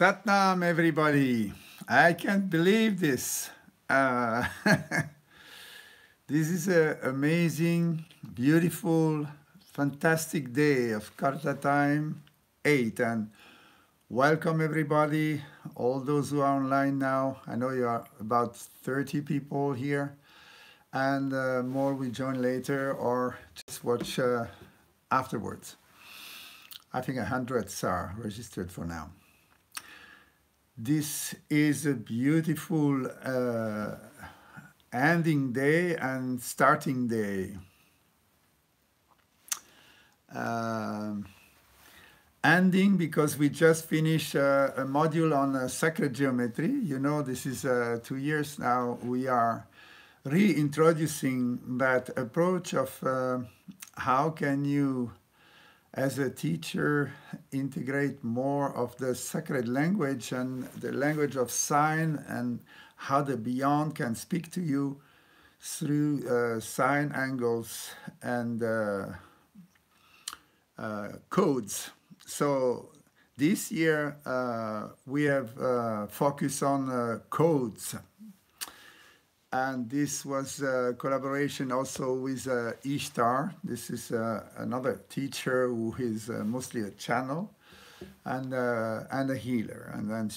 Satnam, everybody. I can't believe this. Uh, this is an amazing, beautiful, fantastic day of Karta Time 8. And welcome, everybody, all those who are online now. I know you are about 30 people here, and more will join later or just watch afterwards. I think hundreds are registered for now. This is a beautiful ending day and starting day. Ending because we just finished a module on sacred geometry. You know, this is 2 years now. We are reintroducing that approach of how can you, as a teacher, integrate more of the sacred language and the language of sign, and how the beyond can speak to you through sign angles and codes. So this year we have focused on codes. And this was a collaboration also with Ishtar. This is another teacher who is mostly a channel and a healer. And then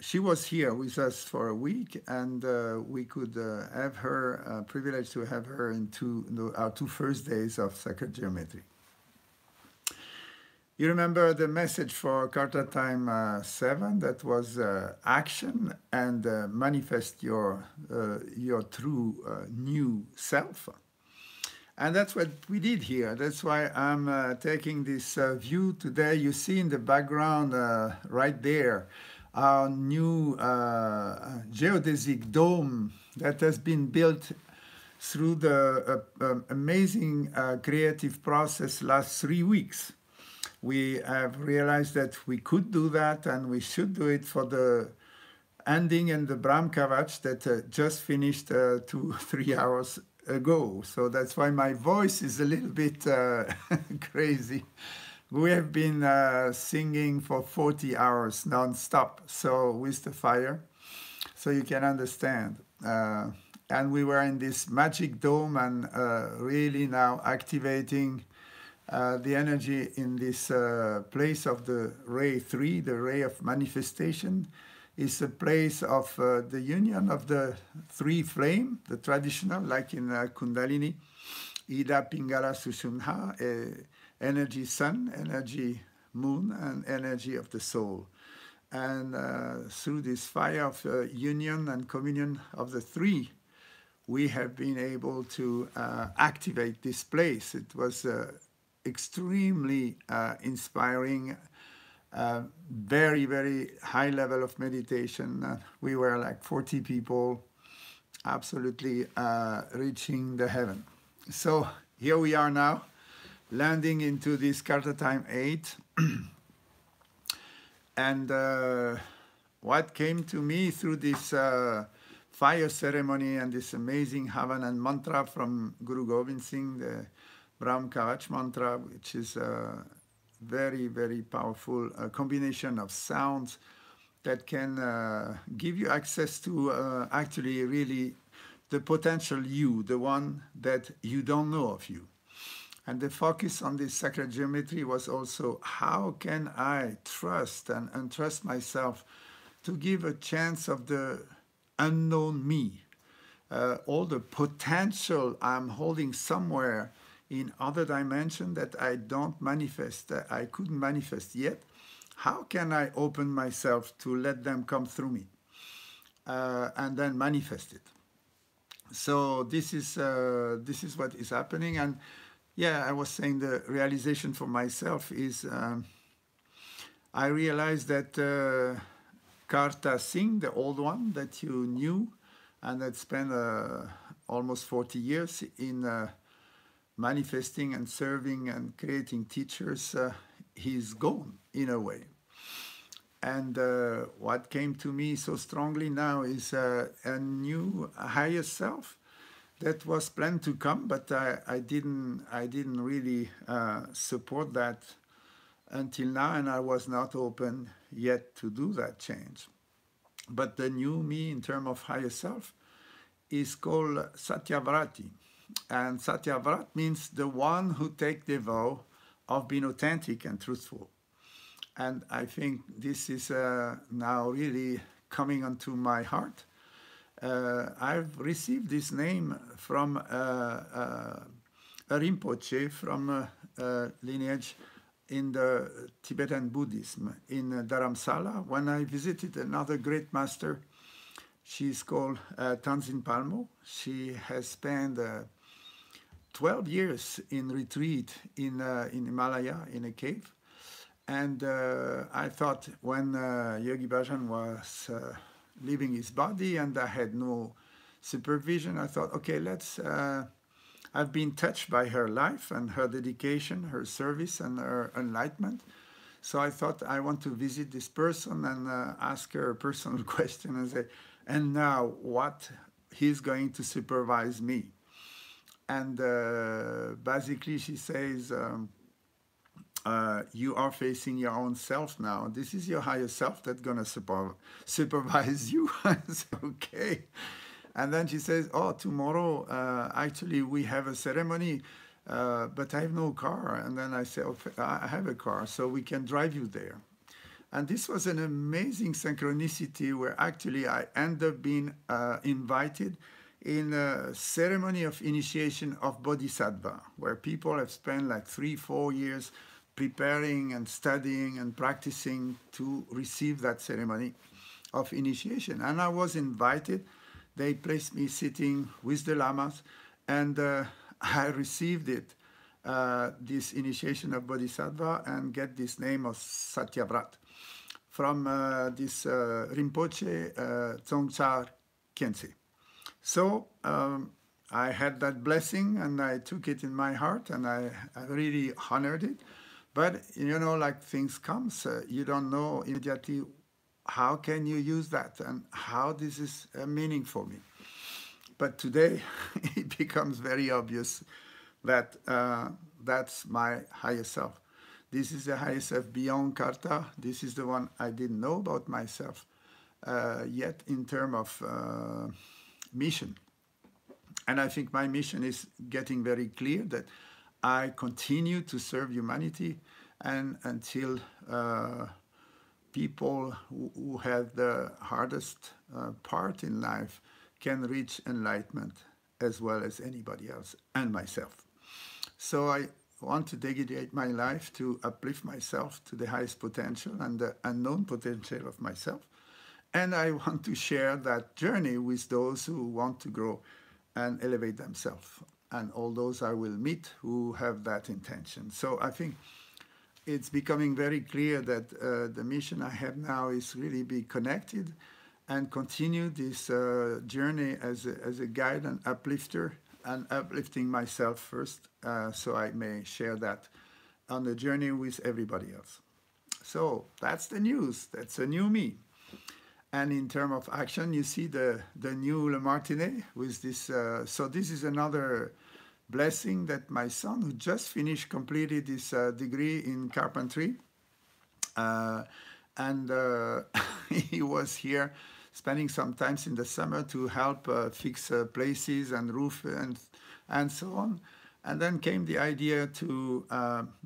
she was here with us for a week, and we could have her, privileged to have her in our two first days of sacred geometry. You remember the message for Karta Time 7, that was action and manifest your true new self. And that's what we did here. That's why I'm taking this view today. You see in the background right there, our new geodesic dome that has been built through the amazing creative process last 3 weeks. We have realized that we could do that, and we should do it for the ending and the Brahm Kavach that just finished 2-3 hours ago. So that's why my voice is a little bit crazy. We have been singing for 40 hours non-stop, so with the fire, so you can understand. And we were in this magic dome and really now activating the energy in this place of the ray 3, the ray of manifestation, is a place of the union of the 3 flame, the traditional, like in Kundalini, Ida, Pingala, Sushumna, energy sun, energy moon, and energy of the soul. And through this fire of union and communion of the 3, we have been able to activate this place. It was extremely inspiring, very, very high level of meditation. We were like 40 people, absolutely reaching the heaven. So here we are now, landing into this Karta Time 8. And what came to me through this fire ceremony and this amazing Havan and mantra from Guru Gobind Singh, the Brahm Kavach mantra, which is a very, very powerful combination of sounds that can give you access to actually really the potential you, the one that you don't know of you. And the focus on this sacred geometry was also, how can I trust and untrust myself to give a chance of the unknown me, all the potential I'm holding somewhere in other dimension that I don't manifest, that I couldn't manifest yet. How can I open myself to let them come through me and then manifest it? So this is what is happening. And yeah, I was saying the realization for myself is I realized that Karta Singh, the old one that you knew and that spent almost 40 years in manifesting and serving and creating teachers, he's gone in a way. And what came to me so strongly now is a new higher self that was planned to come, but I didn't really support that until now, and I was not open yet to do that change. But the new me in terms of higher self is called Satyavrati. And Satyavrat means the one who take the vow of being authentic and truthful. And I think this is now really coming onto my heart. I've received this name from a Rinpoche from lineage in the Tibetan Buddhism in Dharamsala. When I visited another great master, she's called Tanzin Palmo. She has spent 12 years in retreat in Himalaya in a cave. And I thought when Yogi Bhajan was leaving his body and I had no supervision, I thought, okay, I've been touched by her life and her dedication, her service and her enlightenment. So I thought I want to visit this person and ask her a personal question and say, and now what? He's going to supervise me. And basically she says, you are facing your own self now. This is your higher self that's going to supervise you. Okay. And then she says, oh, tomorrow, actually, we have a ceremony, but I have no car. And then I say, okay, I have a car, so we can drive you there. And this was an amazing synchronicity where actually I ended up being invited in a ceremony of initiation of Bodhisattva, where people have spent like 3-4 years preparing and studying and practicing to receive that ceremony of initiation. And I was invited. They placed me sitting with the lamas, and I received it, this initiation of Bodhisattva, and get this name of Satyavrat from this Rinpoche Dzongchar Khyentse. So I had that blessing, and I took it in my heart, and I really honored it. But, you know, like things comes, you don't know immediately how can you use that and how this is meaning for me. But today it becomes very obvious that that's my higher self. This is the higher self beyond Karta. This is the one I didn't know about myself yet in terms of mission. And I think my mission is getting very clear that I continue to serve humanity, and until people who have the hardest part in life can reach enlightenment as well as anybody else and myself. So I want to dedicate my life to uplift myself to the highest potential and the unknown potential of myself. And I want to share that journey with those who want to grow and elevate themselves, and all those I will meet who have that intention. So I think it's becoming very clear that the mission I have now is really be connected and continue this journey as a guide and uplifter, and uplifting myself first, so I may share that on the journey with everybody else. So that's the news. That's a new me. And in terms of action, you see the new Le Martinet with this. So this is another blessing that my son, who just completed his degree in carpentry, and he was here spending some time in the summer to help fix places and roof and so on. And then came the idea to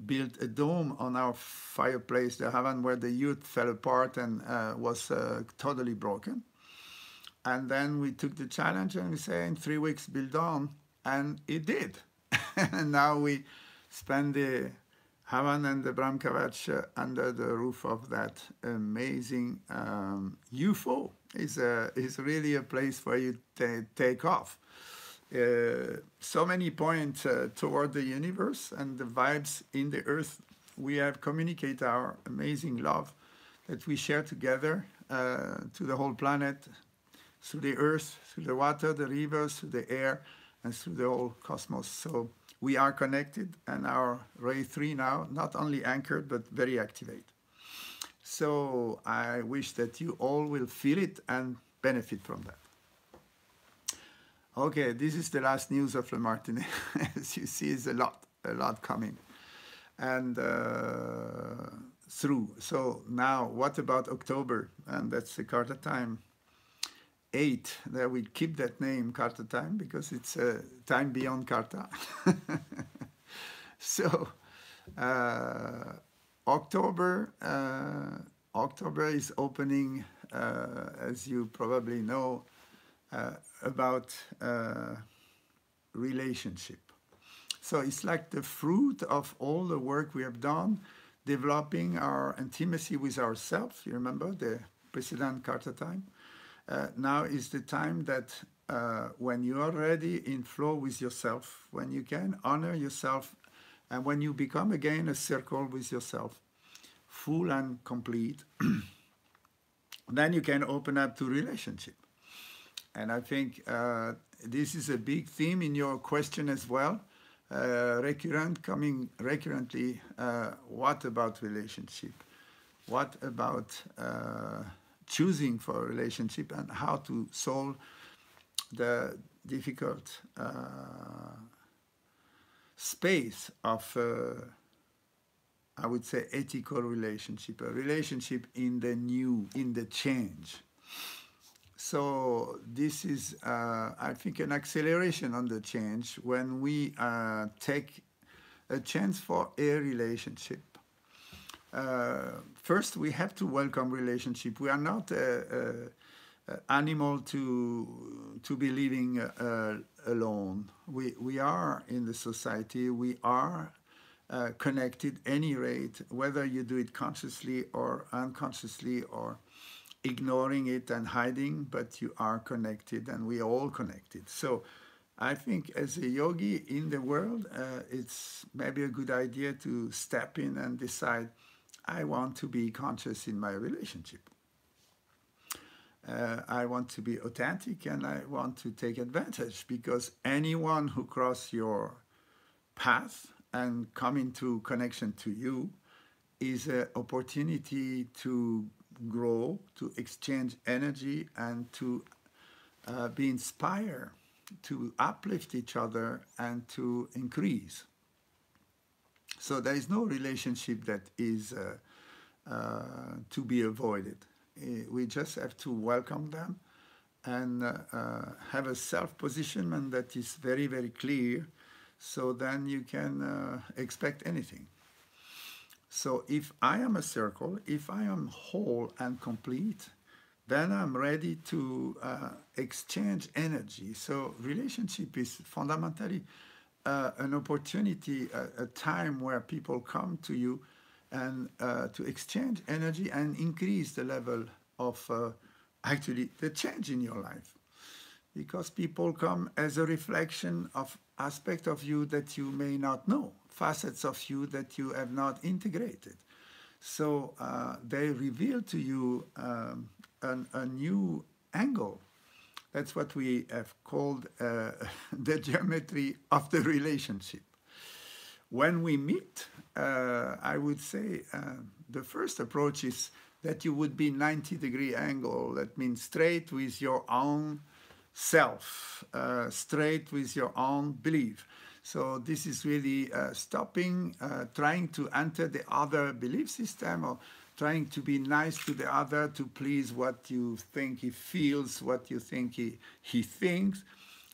build a dome on our fireplace, the Havan, where the youth fell apart and was totally broken. And then we took the challenge and we say, in 3 weeks, build on. And it did. And now we spend the Havan and the Brahm Kavach under the roof of that amazing UFO. It's really a place where you take off. So many points toward the universe and the vibes in the earth. We have communicated our amazing love that we share together to the whole planet, through the earth, through the water, the rivers, through the air, and through the whole cosmos. So we are connected, and our Ray 3 now, not only anchored, but very activated. So I wish that you all will feel it and benefit from that. Okay, this is the last news of Le Martinet. As you see, it's a lot coming. And through. So now, what about October? And that's the KARTA time 8. There we keep that name, KARTA time, because it's a time beyond KARTA. So uh, October, October is opening, as you probably know, about relationship. So it's like the fruit of all the work we have done, developing our intimacy with ourselves. You remember the precedent KARTA time? Now is the time that when you are ready in flow with yourself, when you can honor yourself, and when you become again a circle with yourself, full and complete, then you can open up to relationship. And I think this is a big theme in your question as well. Coming recurrently, what about relationship? What about choosing for a relationship and how to solve the difficult space of, I would say, ethical relationship, a relationship in the new, in the change. So this is, I think, an acceleration on the change when we take a chance for a relationship. First, we have to welcome relationship. We are not an animal to be living alone. We are in the society. We are connected any rate, whether you do it consciously or unconsciously or ignoring it and hiding, but you are connected and we are all connected. So I think as a yogi in the world, it's maybe a good idea to step in and decide, I want to be conscious in my relationship. I want to be authentic and I want to take advantage, because anyone who crosses your path and come into connection to you is an opportunity to grow, to exchange energy, and to be inspired, to uplift each other and to increase. So there is no relationship that is to be avoided. We just have to welcome them and have a self-positionment that is very, very clear, so then you can expect anything. So if I am a circle, if I am whole and complete, then I'm ready to exchange energy. So relationship is fundamentally an opportunity, a time where people come to you and to exchange energy and increase the level of actually the change in your life. Because people come as a reflection of aspects of you that you may not know, facets of you that you have not integrated. So they reveal to you a new angle. That's what we have called the geometry of the relationship. When we meet, I would say the first approach is that you would be 90-degree angle. That means straight with your own self, straight with your own belief. So this is really stopping, trying to enter the other belief system, or trying to be nice to the other to please what you think he feels, what you think he thinks,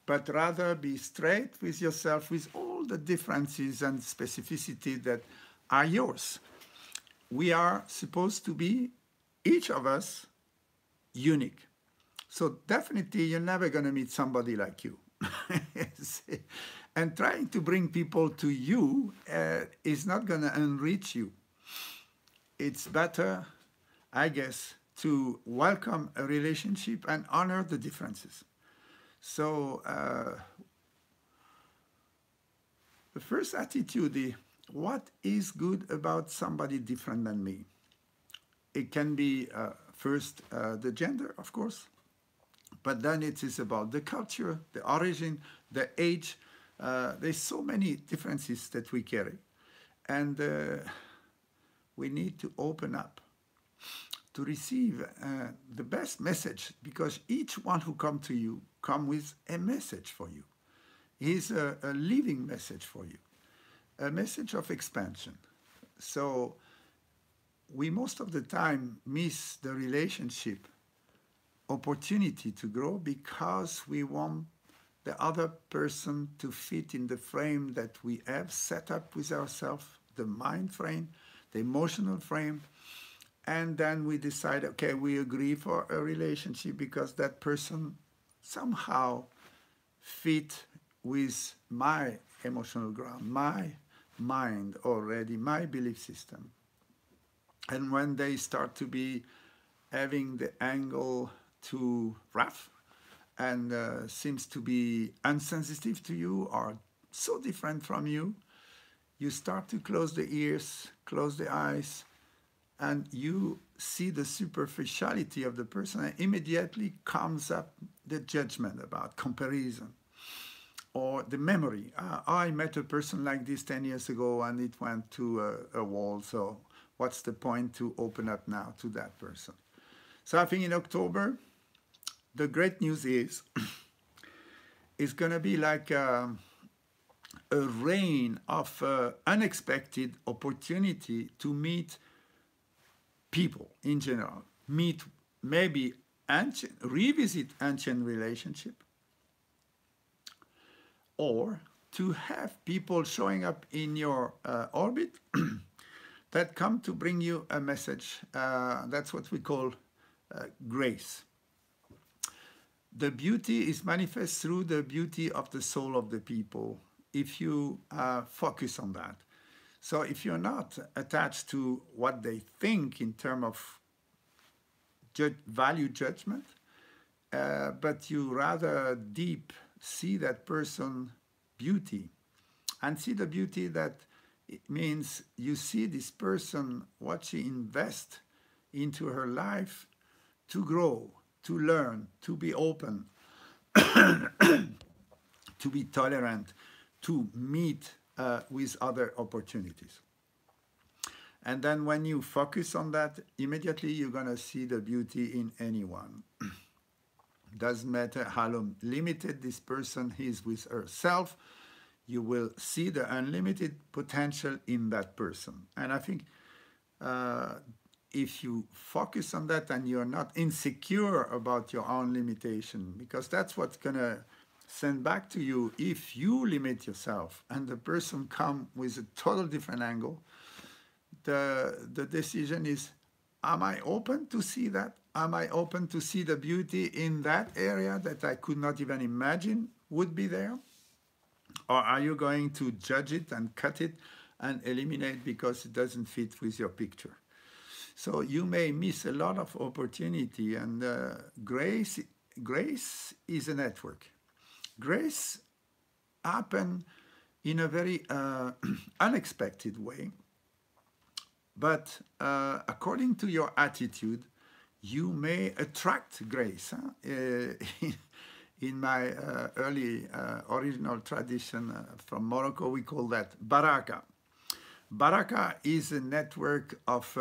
but rather be straight with yourself with all the differences and specificity that are yours. We are supposed to be, each of us, unique. So definitely you're never going to meet somebody like you. And trying to bring people to you is not going to enrich you. It's better, I guess, to welcome a relationship and honor the differences. So the first attitude is, what is good about somebody different than me? It can be first the gender, of course, but then it is about the culture, the origin, the age. There's so many differences that we carry, and we need to open up. to receive the best message, because each one who come to you come with a message for you. It's a living message for you, a message of expansion. So we most of the time miss the relationship opportunity to grow because we want the other person to fit in the frame that we have set up with ourselves, the mind frame, the emotional frame. And then we decide, okay, we agree for a relationship because that person somehow fit with my emotional ground, my mind already, my belief system. And when they start to be having the angle too rough and seems to be insensitive to you or so different from you, you start to close the ears, close the eyes, and you see the superficiality of the person, and immediately comes up the judgment about comparison or the memory. I met a person like this 10 years ago and it went to a wall, so what's the point to open up now to that person? So I think in October, the great news is it's going to be like a rain of unexpected opportunity to meet people in general, meet maybe ancient, revisit ancient relationship, or to have people showing up in your orbit that come to bring you a message. That's what we call grace. The beauty is manifest through the beauty of the soul of the people if you focus on that. So if you're not attached to what they think in terms of value judgment, but you rather deep see that person beauty, and see the beauty that it means you see this person, what she invests into her life to grow, to learn, to be open, to be tolerant, to meet with other opportunities. And then when you focus on that, immediately you're going to see the beauty in anyone. Doesn't matter how limited this person is with herself, you will see the unlimited potential in that person. And I think if you focus on that and you're not insecure about your own limitation, because that's what's going to send back to you if you limit yourself and the person come with a total different angle, the decision is, am I open to see that? Am I open to see the beauty in that area that I could not even imagine would be there? Or are you going to judge it and cut it and eliminate because it doesn't fit with your picture? So you may miss a lot of opportunity, and grace is a network. Grace happens in a very unexpected way, but according to your attitude, you may attract grace. In my early original tradition from Morocco, we call that baraka. Baraka is a network of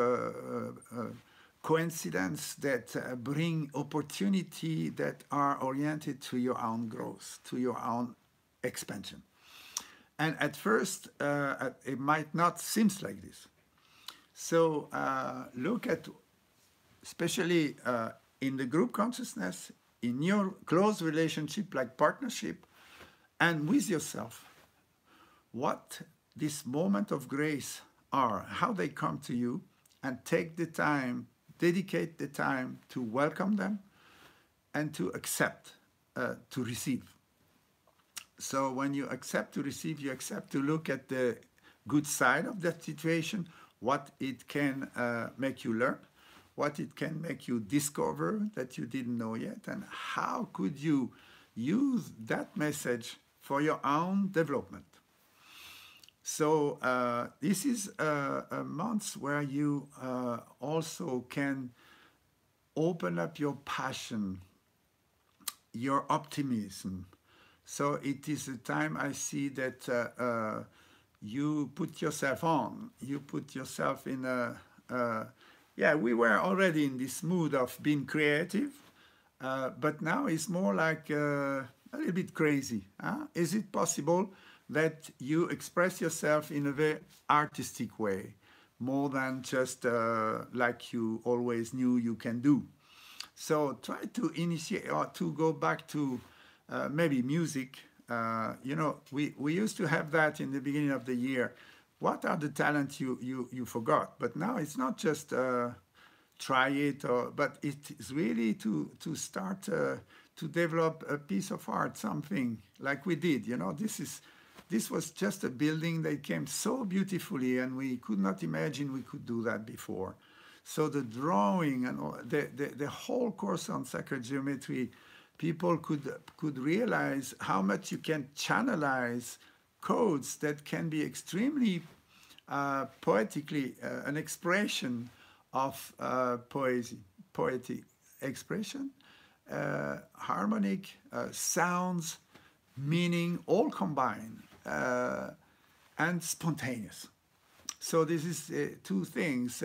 coincidence that bring opportunity that are oriented to your own growth, to your own expansion. And at first, it might not seem like this. So look at, especially in the group consciousness, in your close relationship like partnership, and with yourself, what this moment of grace are, how they come to you, and take the time, dedicate the time to welcome them and to accept, to receive. So when you accept to receive, you accept to look at the good side of that situation, what it can make you learn, what it can make you discover that you didn't know yet, and how could you use that message for your own development. So this is a month where you also can open up your passion, your optimism. So it is a time I see that you put yourself on, you put yourself in a yeah, we were already in this mood of being creative, but now it's more like a little bit crazy. Huh? Is it possible that you express yourself in a very artistic way, more than just like you always knew you can do? So try to initiate or to go back to maybe music. You know, we used to have that in the beginning of the year. What are the talents you forgot? But now it's not just try it, or, but it is really to start to develop a piece of art, something like we did. You know, this was just a building that came so beautifully, and we could not imagine we could do that before. So the drawing and all, the whole course on sacred geometry, people could realize how much you can channelize codes that can be extremely poetically an expression of poetic expression, harmonic sounds, meaning, all combined, and spontaneous. So this is two things.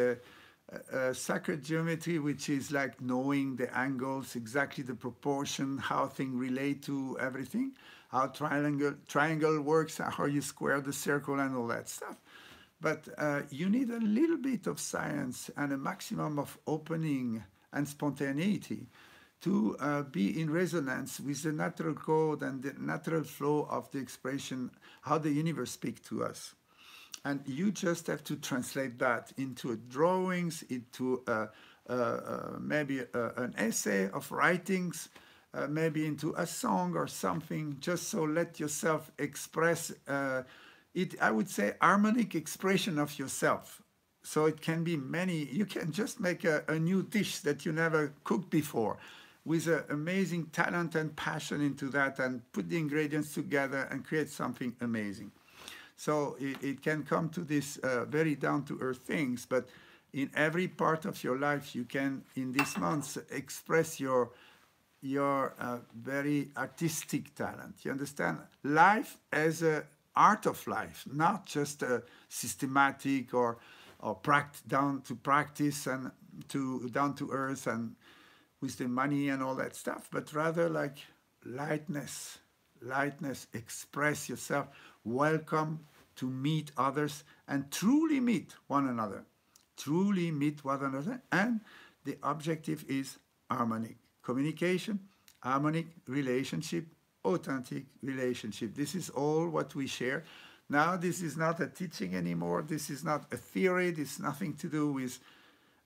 Sacred geometry, which is like knowing the angles, exactly the proportion, how things relate to everything, how triangle works, how you square the circle and all that stuff. But you need a little bit of science and a maximum of opening and spontaneity to be in resonance with the natural code and the natural flow of the expression, how the universe speaks to us. And you just have to translate that into drawings, into maybe an essay of writings, maybe into a song or something, just so let yourself express it, I would say, harmonic expression of yourself. So it can be many, you can just make a new dish that you never cooked before with an amazing talent and passion into that, and put the ingredients together and create something amazing. So it can come to this very down-to-earth things, but in every part of your life, you can, in these months, express your very artistic talent. You understand? Life as a art of life, not just a systematic or down to practice and down to earth and with the money and all that stuff, but rather like lightness, express yourself, welcome to meet others and truly meet one another. And the objective is harmonic communication, harmonic relationship, authentic relationship. This is all what we share. Now, this is not a teaching anymore. This is not a theory. This is nothing to do with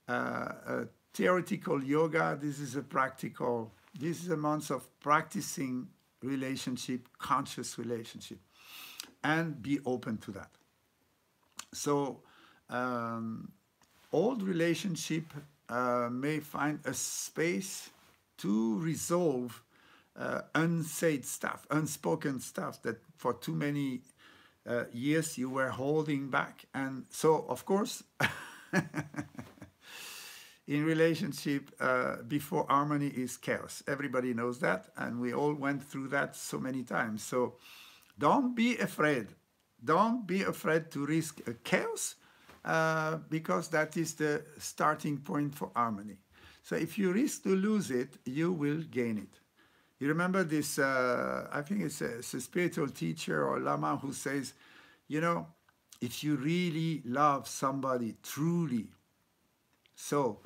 a theoretical yoga. This is a month of practicing relationship, conscious relationship, and be open to that. So old relationship may find a space to resolve unsaid stuff, unspoken stuff that for too many years you were holding back. And so, of course, in relationship, before harmony is chaos. Everybody knows that, and we all went through that so many times. So don't be afraid. Don't be afraid to risk a chaos, because that is the starting point for harmony. So if you risk to lose it, you will gain it. You remember this, I think it's a spiritual teacher or Lama who says, you know, if you really love somebody truly, so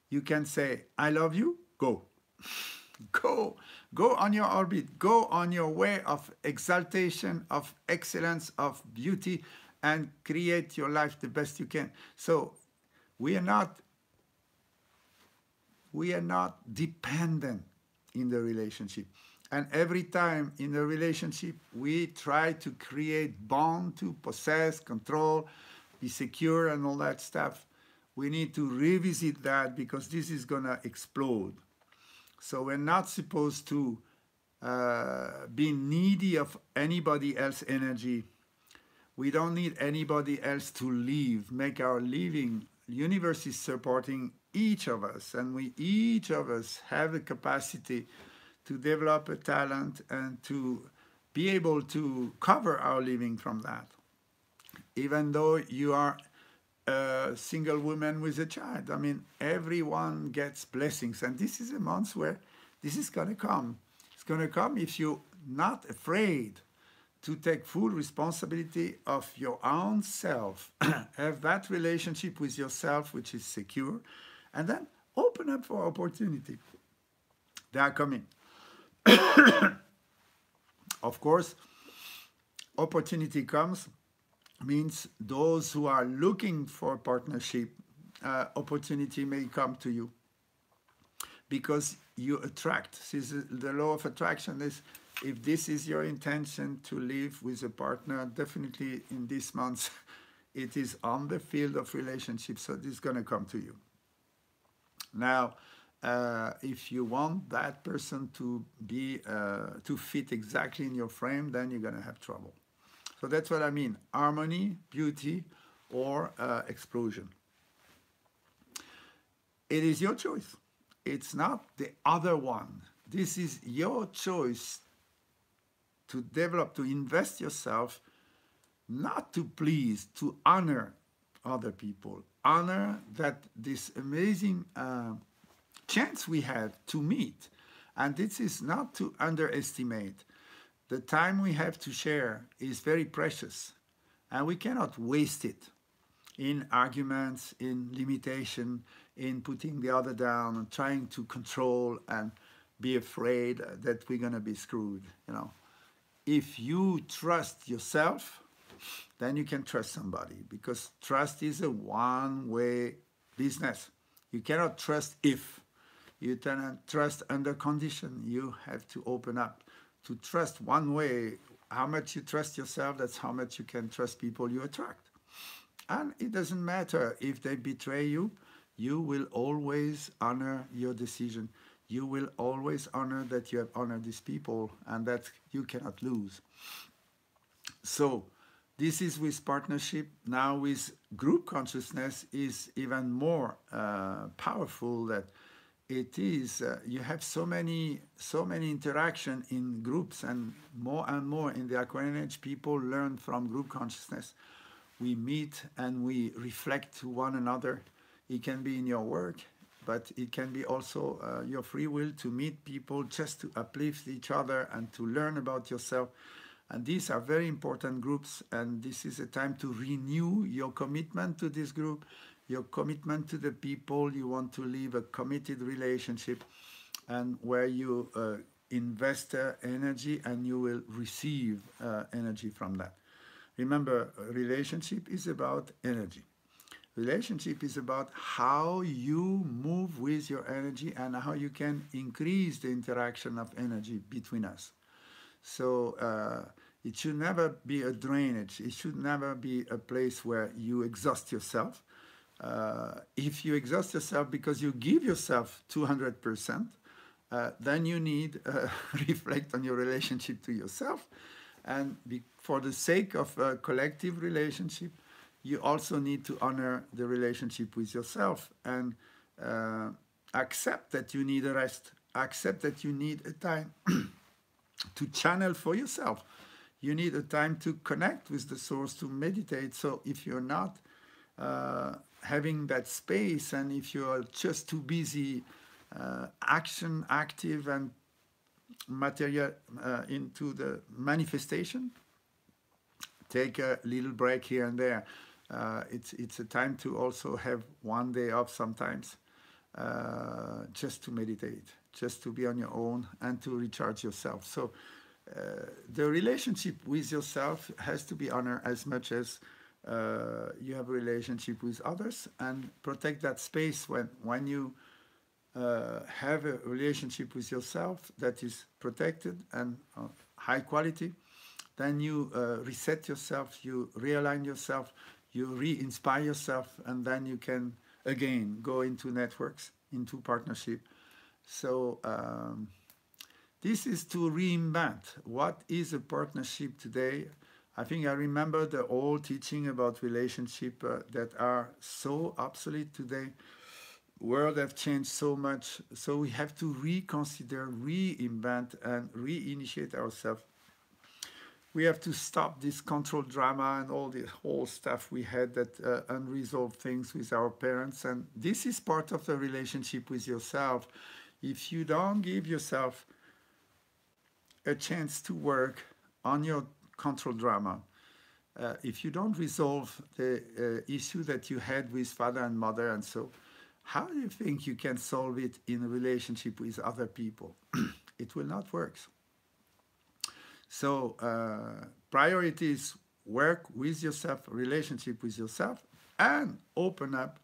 you can say, I love you, go. Go on your orbit, go on your way of exaltation, of excellence, of beauty, and create your life the best you can. So we are not dependent in the relationship. And every time in the relationship, we try to create bond, to possess, control, be secure, and all that stuff. We need to revisit that, because this is going to explode. So we're not supposed to be needy of anybody else's energy. We don't need anybody else to live, make our living. The universe is supporting each of us, and each of us have the capacity to develop a talent and to be able to cover our living from that. Even though you are a single woman with a child. I mean, everyone gets blessings. And this is a month where this is going to come. It's going to come if you're not afraid to take full responsibility of your own self, have that relationship with yourself which is secure, and then open up for opportunity. They are coming. Of course, opportunity comes, means those who are looking for partnership, opportunity may come to you because you attract. This is the law of attraction. Is if this is your intention to live with a partner, definitely in this month, it is on the field of relationships, so this is going to come to you. Now, if you want that person to be to fit exactly in your frame, then you're going to have trouble. So that's what I mean: harmony, beauty, or explosion. It is your choice. It's not the other one. This is your choice to develop, to invest yourself, not to please, to honor other people. Honor that this amazing chance we have to meet. And this is not to underestimate. The time we have to share is very precious, and we cannot waste it in arguments, in limitation, in putting the other down, and trying to control and be afraid that we're going to be screwed. You know, if you trust yourself, then you can trust somebody, because trust is a one-way business. You cannot trust if. You cannot trust under condition. You have to open up. To trust one way, how much you trust yourself, that's how much you can trust people you attract. And it doesn't matter if they betray you, you will always honor your decision. You will always honor that you have honored these people, and that you cannot lose. So this is with partnership. Now with group consciousness is even more powerful, that it is, you have so many interaction in groups, and more in the Aquarian age, people learn from group consciousness. We meet and we reflect to one another. It can be in your work, but it can be also your free will to meet people just to uplift each other and to learn about yourself. And these are very important groups, and this is a time to renew your commitment to this group, your commitment to the people. You want to live a committed relationship, and where you invest energy and you will receive energy from that. Remember, relationship is about energy. Relationship is about how you move with your energy and how you can increase the interaction of energy between us. So it should never be a drainage. It should never be a place where you exhaust yourself. If you exhaust yourself because you give yourself 200%, then you need reflect on your relationship to yourself. And for the sake of a collective relationship, you also need to honor the relationship with yourself, and accept that you need a rest. Accept that you need a time to channel for yourself. You need a time to connect with the source, to meditate. So if you're not having that space, and if you're just too busy, active and material into the manifestation, take a little break here and there. It's a time to also have one day off sometimes, just to meditate, just to be on your own and to recharge yourself. So the relationship with yourself has to be honored as much as you have a relationship with others, and protect that space when you have a relationship with yourself that is protected and high quality. Then you reset yourself, you realign yourself, you re-inspire yourself, and then you can again go into networks, into partnership. So this is to reinvent what is a partnership today. I think I remember the old teaching about relationship that are so obsolete today. World have changed so much, so we have to reconsider, reinvent, and reinitiate ourselves. We have to stop this control drama and all the whole stuff we had, that unresolved things with our parents. And this is part of the relationship with yourself. If you don't give yourself a chance to work on your control drama, if you don't resolve the issue that you had with father and mother, and so, how do you think you can solve it in a relationship with other people? It will not work. So priorities: work with yourself, relationship with yourself, and open up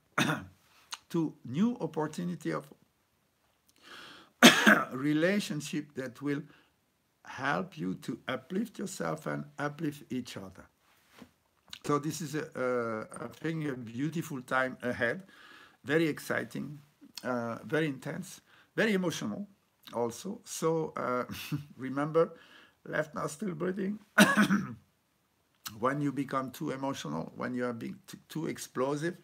to new opportunity of relationship that will help you to uplift yourself and uplift each other. So this is, I think, a beautiful time ahead, very exciting, very intense, very emotional also. So remember, left nostril breathing. When you become too emotional, when you are being too explosive,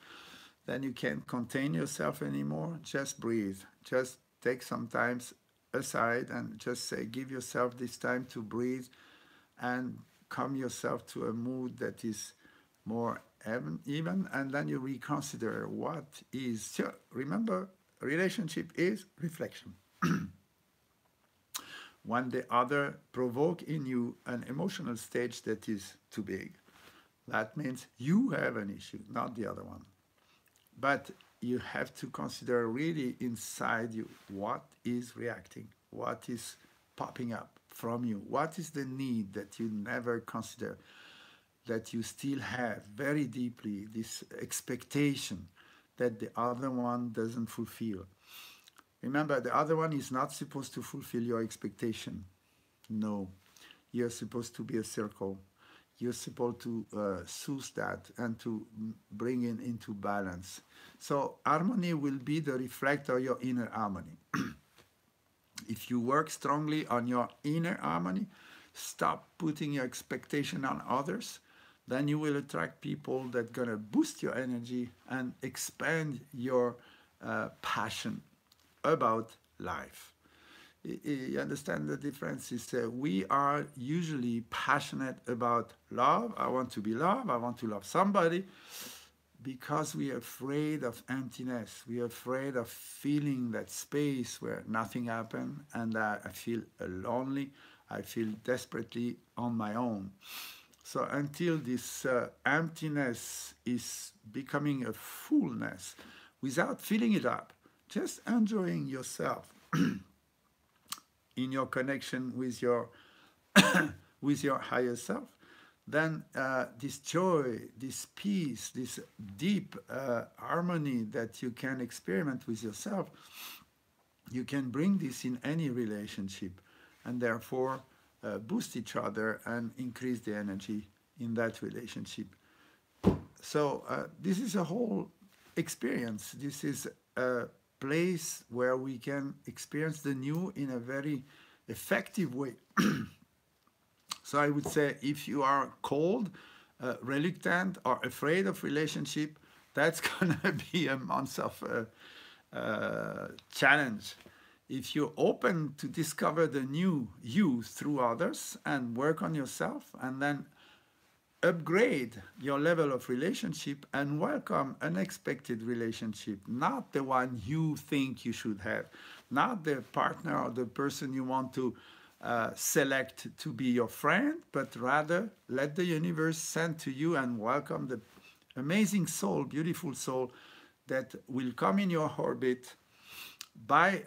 then you can't contain yourself anymore. Just breathe. Just take some time aside and just say, give yourself this time to breathe and calm yourself to a mood that is more even, and then you reconsider what is. So remember, relationship is reflection. When the other provoke in you an emotional stage that is too big, that means you have an issue, not the other one. But you have to consider really inside you what is reacting, what is popping up from you, what is the need that you never consider, that you still have very deeply, this expectation that the other one doesn't fulfill. Remember, the other one is not supposed to fulfill your expectation. No, you're supposed to be a circle. You're supposed to soothe that and to bring it into balance. So harmony will be the reflector of your inner harmony. If you work strongly on your inner harmony, stop putting your expectation on others, then you will attract people that are going to boost your energy and expand your passion about life. You understand the difference? Is we are usually passionate about love. I want to be loved. I want to love somebody, because we are afraid of emptiness. We are afraid of feeling that space where nothing happened, and I feel lonely. I feel desperately on my own. So until this emptiness is becoming a fullness, without filling it up, just enjoying yourself in your connection with your with your higher self, then this joy, this peace, this deep harmony that you can experiment with yourself, you can bring this in any relationship, and therefore boost each other and increase the energy in that relationship. So this is a whole experience. This is a place where we can experience the new in a very effective way. So I would say, if you are cold, reluctant, or afraid of relationship, that's gonna be a month of challenge. If you're open to discover the new you through others and work on yourself, and then upgrade your level of relationship and welcome unexpected relationship, not the one you think you should have, not the partner or the person you want to select to be your friend, but rather let the universe send to you and welcome the amazing soul, beautiful soul that will come in your orbit by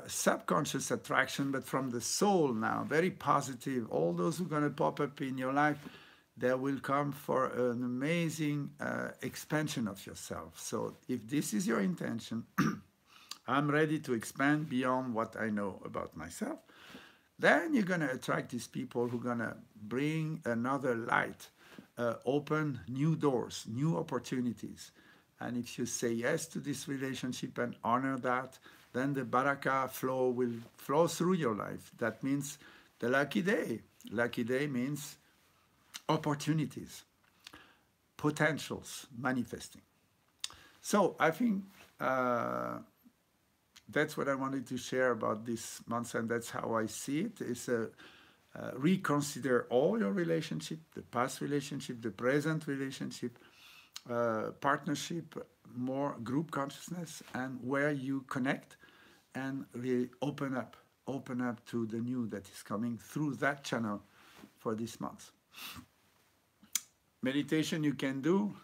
subconscious attraction, but from the soul now, very positive. All those who are going to pop up in your life, they will come for an amazing expansion of yourself. So if this is your intention, I'm ready to expand beyond what I know about myself, then you're going to attract these people who are going to bring another light, open new doors, new opportunities. And if you say yes to this relationship and honor that, then the baraka flow will flow through your life. That means the lucky day. Lucky day means opportunities, potentials manifesting. So I think that's what I wanted to share about this month, and that's how I see it. It's a reconsider all your relationship, the past relationship, the present relationship, partnership, more group consciousness, and where you connect and really open up to the new that is coming through that channel for this month. Meditation you can do.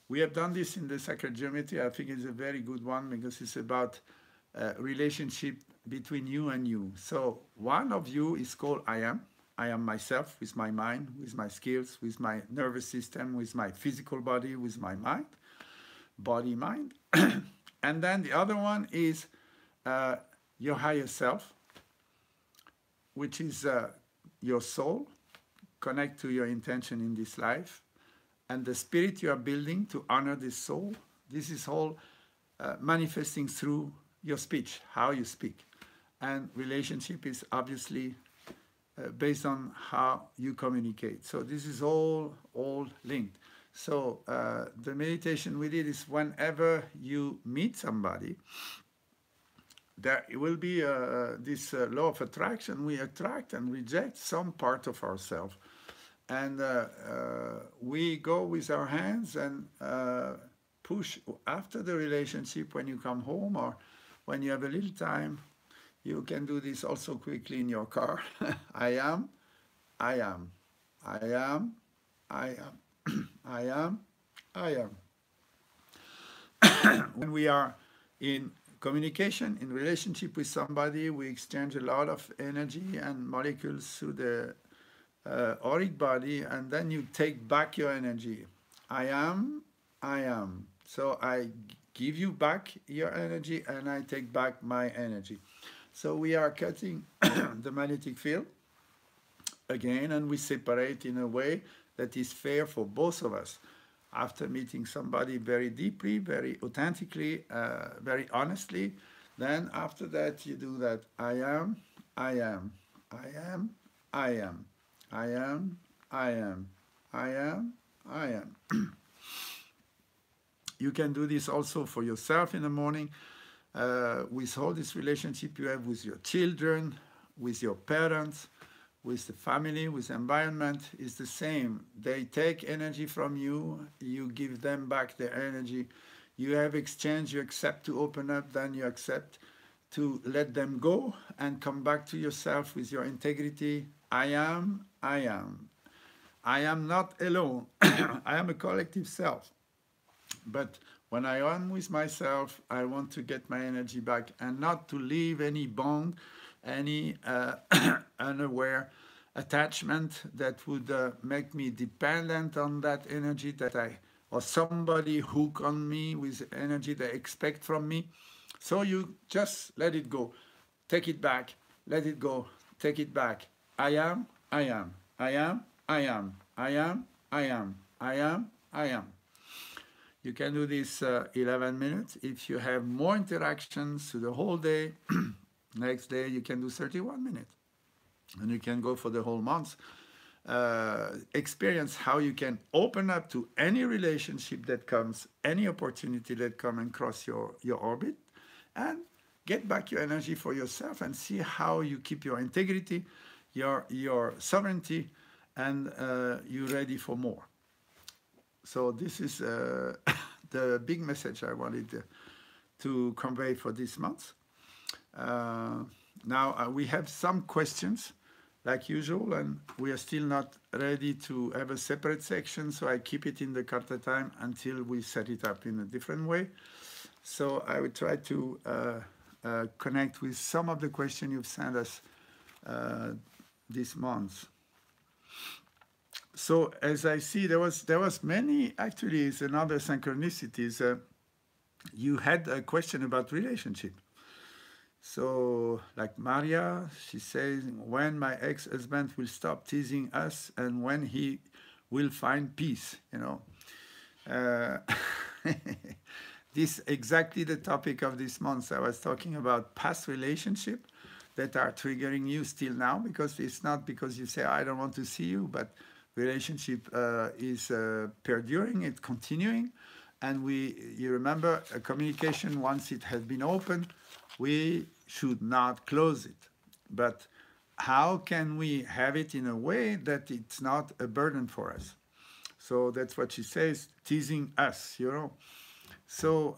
We have done this in the Sacred Geometry. I think it's a very good one because it's about relationship between you and you. So one of you is called I am. I am myself with my mind, with my skills, with my nervous system, with my physical body, with my mind, body, mind. And then the other one is your higher self, which is your soul, connect to your intention in this life, and the spirit you are building to honor this soul. This is all manifesting through your speech, how you speak. And relationship is obviously based on how you communicate. So this is all linked. So the meditation we did is whenever you meet somebody, there will be this law of attraction. We attract and reject some part of ourselves. And we go with our hands and push after the relationship when you come home or when you have a little time. You can do this also quickly in your car. I am, I am, I am, I am, I am, I am. When we are in communication, in relationship with somebody, we exchange a lot of energy and molecules through the auric body, and then you take back your energy. I am, I am. So I give you back your energy and I take back my energy. So we are cutting the magnetic field again, and we separate in a way that is fair for both of us. After meeting somebody very deeply, very authentically, very honestly, then after that you do that. I am, I am, I am, I am, I am, I am, I am, I am. You can do this also for yourself in the morning. With all this relationship you have with your children, with your parents, with the family, with the environment, is the same. They take energy from you, you give them back their energy. You have exchange, you accept to open up, then you accept to let them go and come back to yourself with your integrity. I am, I am. I am not alone. I am a collective self. But when I am with myself, I want to get my energy back and not to leave any bond, any unaware attachment that would make me dependent on that energy or somebody hook on me with energy they expect from me. So you just let it go. Take it back. Let it go. Take it back. I am, I am, I am, I am, I am, I am, I am, I am. You can do this 11 minutes. If you have more interactions through the whole day, next day you can do 31 minutes. And you can go for the whole month. Experience how you can open up to any relationship that comes, any opportunity that comes across your orbit, and get back your energy for yourself and see how you keep your integrity, your sovereignty, and you're ready for more. So this is the big message I wanted to convey for this month. Now we have some questions like usual, and we are still not ready to have a separate section, so I keep it in the KARTA time until we set it up in a different way. So I will try to connect with some of the questions you've sent us this month. So as I see, there was many, actually, it's another synchronicities. You had a question about relationship. So like Maria, she says, when my ex-husband will stop teasing us and when he will find peace, you know. This is exactly the topic of this month. I was talking about past relationship that are triggering you still now, because it's not because you say, I don't want to see you, but relationship is perduring, it's continuing. And you remember, a communication, once it has been opened, we should not close it. But how can we have it in a way that it's not a burden for us? So that's what she says, teasing us, you know. So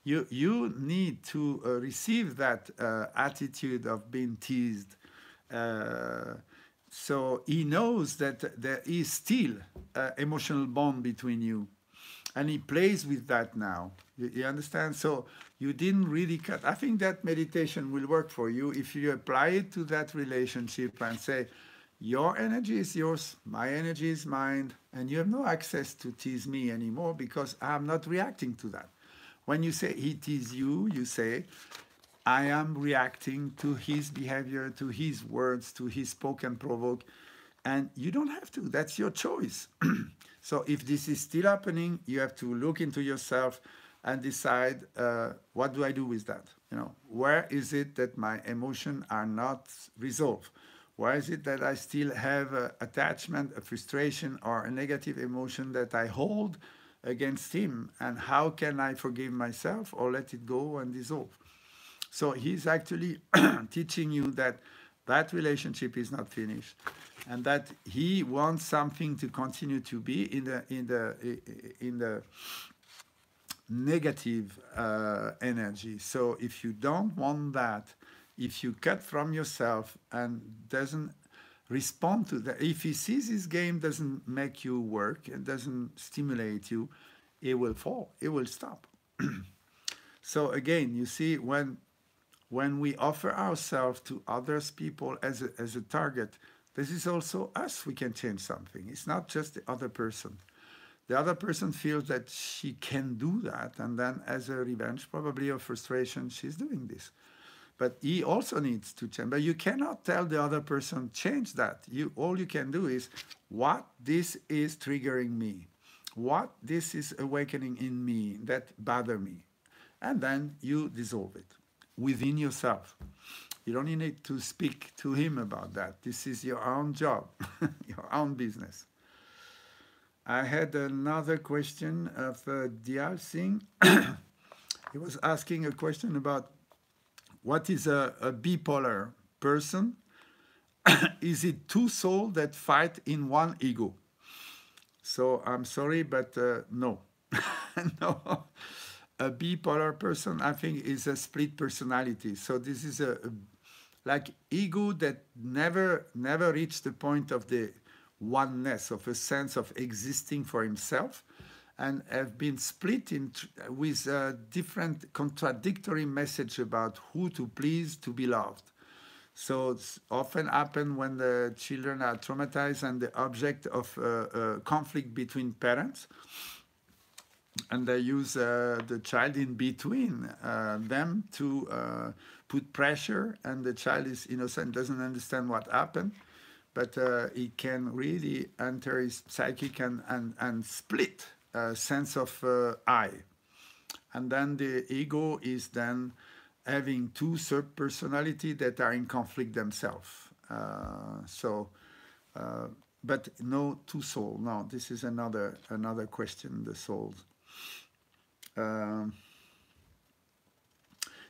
you need to receive that attitude of being teased. Uh, so he knows that there is still an emotional bond between you, and he plays with that now. You understand? So you didn't really cut. I think that meditation will work for you if you apply it to that relationship and say, your energy is yours, my energy is mine, and you have no access to tease me anymore because I'm not reacting to that. When you say he teases you, you say, I am reacting to his behavior, to his words, to his poke and provoke. And you don't have to. That's your choice. So if this is still happening, you have to look into yourself and decide, what do I do with that? You know, where is it that my emotions are not resolved? Why is it that I still have an attachment, a frustration, or a negative emotion that I hold against him? And how can I forgive myself or let it go and dissolve? So he's actually teaching you that that relationship is not finished, and that he wants something to continue to be in the negative energy. So if you don't want that, if you cut from yourself and doesn't respond to that, if he sees his game doesn't make you work and doesn't stimulate you, it will fall, it will stop. So again, you see, when we offer ourselves to others people as a target, this is also us. We can change something. It's not just the other person. The other person feels that she can do that, and then as a revenge, probably or frustration, she's doing this. But he also needs to change. But you cannot tell the other person, change that. All you can do is, what this is triggering me, what this is awakening in me that bother me. And then you dissolve it within yourself. You don't need to speak to him about that. This is your own job, your own business. I had another question of Dial Singh. He was asking a question about what is a bipolar person? Is it two souls that fight in one ego? So I'm sorry, but no. No. A bipolar person, I think, is a split personality. So this is like ego that never reached the point of the oneness, of a sense of existing for himself, and have been split with a different contradictory message about who to please to be loved. So it's often happen when the children are traumatized and the object of conflict between parents, and they use the child in between them to put pressure, and the child is innocent, doesn't understand what happened, but he can really enter his psychic and split a sense of I. And then the ego is then having two sub-personality that are in conflict themselves. But no two soul. No, this is another question, the souls.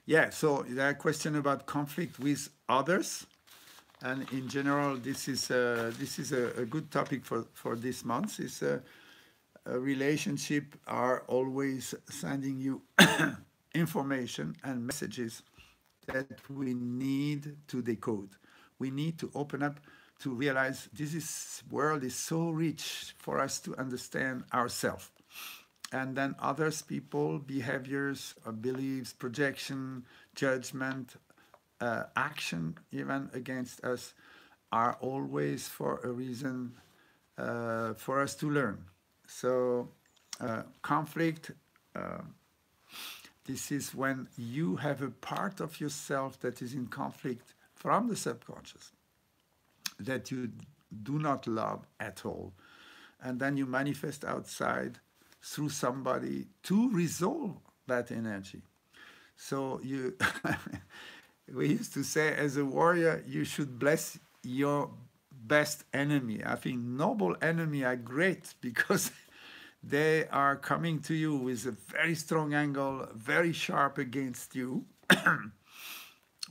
Yeah, so the question about conflict with others, and in general, this is a good topic for this month. Is a relationship are always sending you information and messages that we need to decode. We need to open up to realize this world is so rich for us to understand ourselves. And then others, people, behaviors, beliefs, projection, judgment, action, even against us, are always for a reason for us to learn. So conflict, this is when you have a part of yourself that is in conflict from the subconscious that you do not love at all. And then you manifest outside through somebody to resolve that energy. So we used to say, as a warrior, you should bless your best enemy. I think noble enemy are great because they are coming to you with a very strong angle, very sharp against you.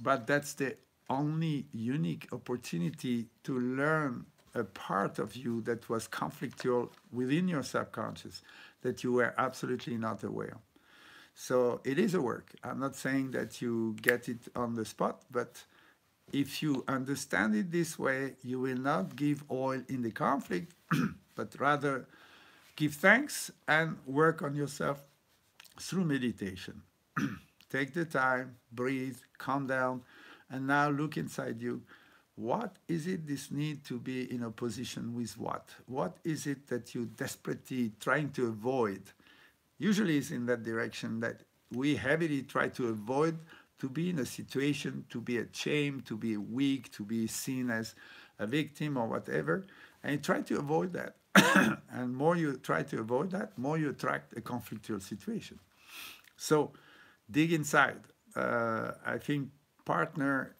But that's the only unique opportunity to learn a part of you that was conflictual within your subconscious that you were absolutely not aware. So it is a work. I'm not saying that you get it on the spot, but if you understand it this way, you will not give oil in the conflict, but rather give thanks and work on yourself through meditation. Take the time, breathe, calm down, and now look inside you. What is it this need to be in opposition with what? What is it that you desperately trying to avoid? Usually it's in that direction that we heavily try to avoid to be in a situation, to be ashamed, to be weak, to be seen as a victim or whatever. And you try to avoid that. And more you try to avoid that, more you attract a conflictual situation. So dig inside. I think partner,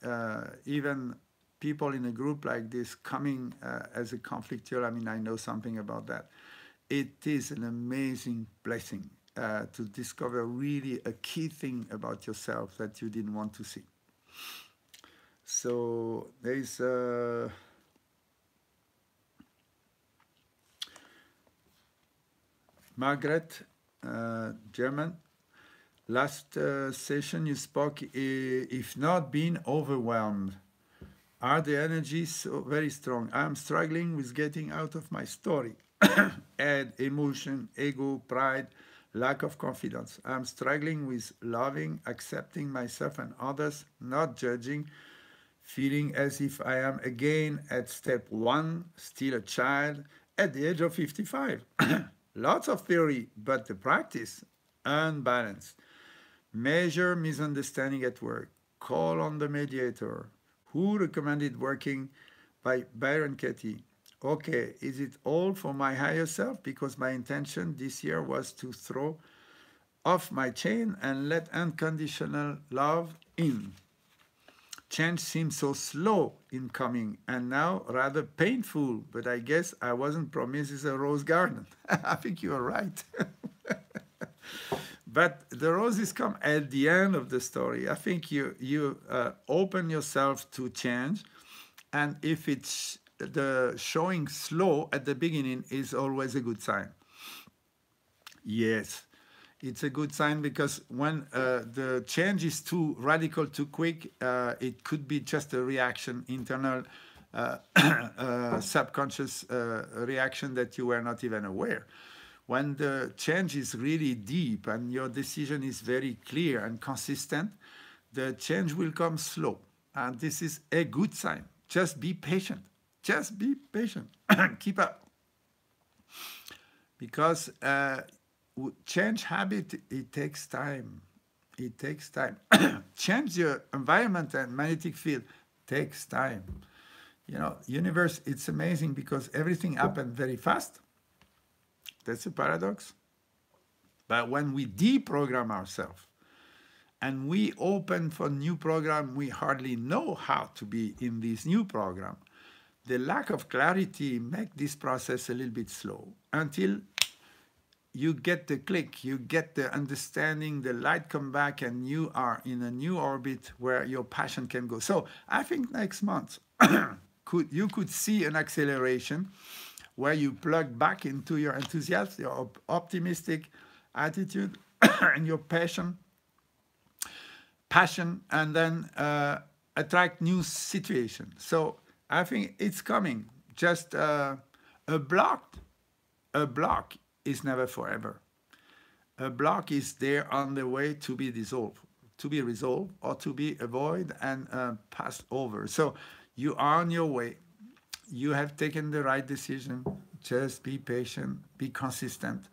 even people in a group like this coming as a conflictual, I mean, I know something about that. It is an amazing blessing to discover really a key thing about yourself that you didn't want to see. So there's Margaret, German. Last session you spoke, if not being overwhelmed, are the energies so very strong? I'm struggling with getting out of my story. Add emotion, ego, pride, lack of confidence. I'm struggling with loving, accepting myself and others, not judging, feeling as if I am again at step 1, still a child, at the age of 55. Lots of theory, but the practice, unbalanced. Major misunderstanding at work. Call on the mediator. Who recommended working by Byron Katie? Okay, is it all for my higher self? Because my intention this year was to throw off my chain and let unconditional love in. Change seems so slow in coming and now rather painful, but I guess I wasn't promised a rose garden. I think you are right. But the roses come at the end of the story. I think you open yourself to change, and if it's the showing slow at the beginning is always a good sign. Yes, it's a good sign because when the change is too radical, too quick, it could be just a reaction, internal, subconscious reaction that you were not even aware. When the change is really deep and your decision is very clear and consistent, the change will come slow. And this is a good sign. Just be patient. Just be patient. Keep up. Because change habit, it takes time. It takes time. Change your environment and magnetic field takes time. You know, universe, it's amazing because everything happened very fast. That's a paradox. But when we deprogram ourselves and we open for new program, we hardly know how to be in this new program. The lack of clarity makes this process a little bit slow until you get the click, you get the understanding, the light come back, and you are in a new orbit where your passion can go. So I think next month you could see an acceleration where you plug back into your enthusiasm, your optimistic attitude, and your passion, and then attract new situations. So I think it's coming. Just a block is never forever. A block is there on the way to be dissolved, to be resolved, or to be avoided and passed over. So you are on your way. You have taken the right decision. Just be patient, be consistent,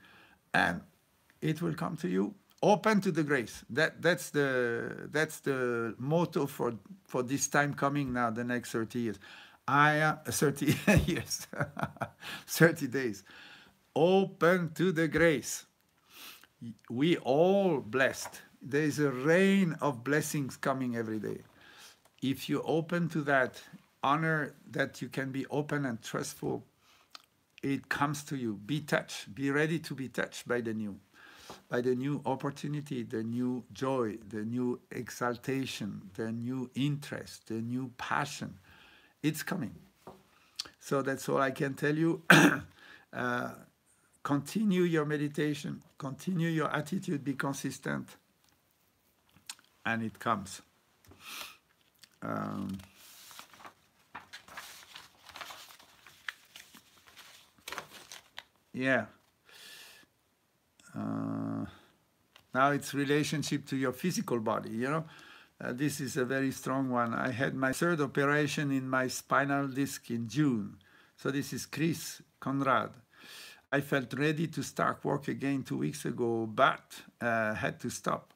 and it will come to you. Open to the grace. That's the motto for this time coming now, the next 30 years. 30 years, 30 days. Open to the grace. We all blessed. There is a rain of blessings coming every day. If you open to that, honor that you can be open and trustful, it comes to you. Be touched. Be ready to be touched by the new. by the new opportunity, the new joy, the new exaltation, the new interest, the new passion. It's coming. So that's all I can tell you. Continue your meditation, continue your attitude, be consistent, and it comes. Yeah. Now it's relationship to your physical body, you know. This is a very strong one. I had my third operation in my spinal disc in June. So this is Chris Conrad. I felt ready to start work again 2 weeks ago, but had to stop.